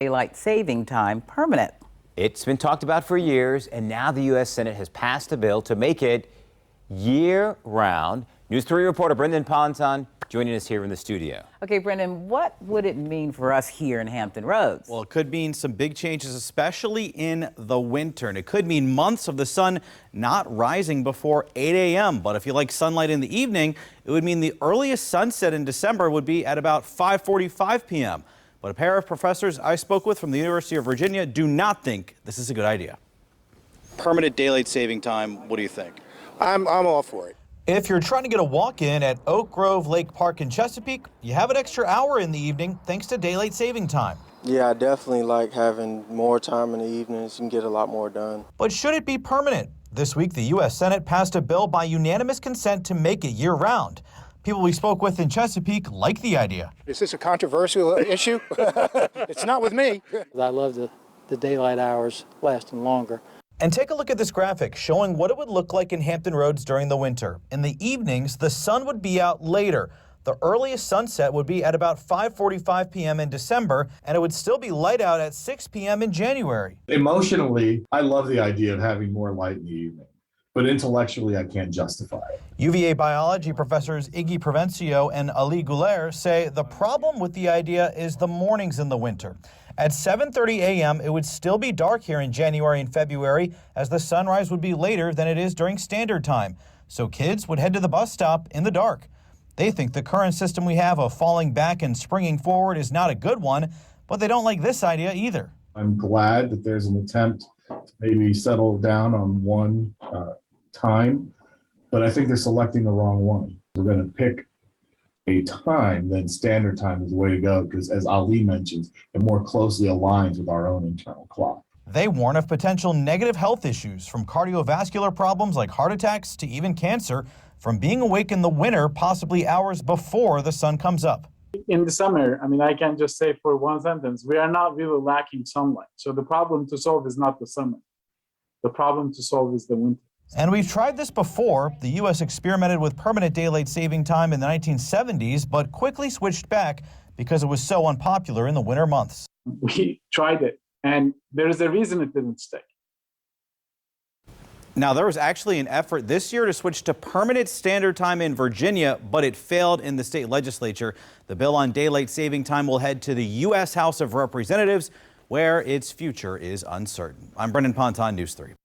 daylight saving time permanent. It's been talked about for years, and now the U.S. Senate has passed a bill to make it year-round. News 3 reporter Brendan Ponton joining us here in the studio. Okay, Brendan, what would it mean for us here in Hampton Roads? Well, it could mean some big changes, especially in the winter. And it could mean months of the sun not rising before 8 a.m. But if you like sunlight in the evening, it would mean the earliest sunset in December would be at about 5:45 p.m. But a pair of professors I spoke with from the University of Virginia do not think this is a good idea. Permanent daylight saving time, what do you think? I'm all for it. If you're trying to get a walk-in at Oak Grove Lake Park in Chesapeake, you have an extra hour in the evening thanks to daylight saving time. Yeah, I definitely like having more time in the evenings. You can get a lot more done. But should it be permanent? This week, the U.S. Senate passed a bill by unanimous consent to make it year-round. People we spoke with in Chesapeake like the idea. Is this a controversial issue? It's not with me. I love the daylight hours lasting longer. And take a look at this graphic showing what it would look like in Hampton Roads during the winter. In the evenings, the sun would be out later. The earliest sunset would be at about 5:45 p.m. in December, and it would still be light out at 6 p.m. in January. Emotionally, I love the idea of having more light in the evening, but intellectually, I can't justify it. UVA biology professors Iggy Provencio and Ali Goulair say the problem with the idea is the mornings in the winter. At 7:30 a.m., it would still be dark here in January and February, as the sunrise would be later than it is during standard time. So kids would head to the bus stop in the dark. They think the current system we have of falling back and springing forward is not a good one, but they don't like this idea either. I'm glad that there's an attempt to maybe settle down on one time, but I think they're selecting the wrong one. We're going to pick a time, then standard time is the way to go, because as Ali mentions, it more closely aligns with our own internal clock. They warn of potential negative health issues, from cardiovascular problems like heart attacks to even cancer, from being awake in the winter, possibly hours before the sun comes up. In the summer, I can just say for one sentence, we are not really lacking sunlight. So the problem to solve is not the summer. The problem to solve is the winter. And we've tried this before. The U.S. experimented with permanent daylight saving time in the 1970s, but quickly switched back because it was so unpopular in the winter months. We tried it, and there's a reason it didn't stick. Now, there was actually an effort this year to switch to permanent standard time in Virginia, but it failed in the state legislature. The bill on daylight saving time will head to the U.S. House of Representatives, where its future is uncertain. I'm Brendan Ponton, News 3.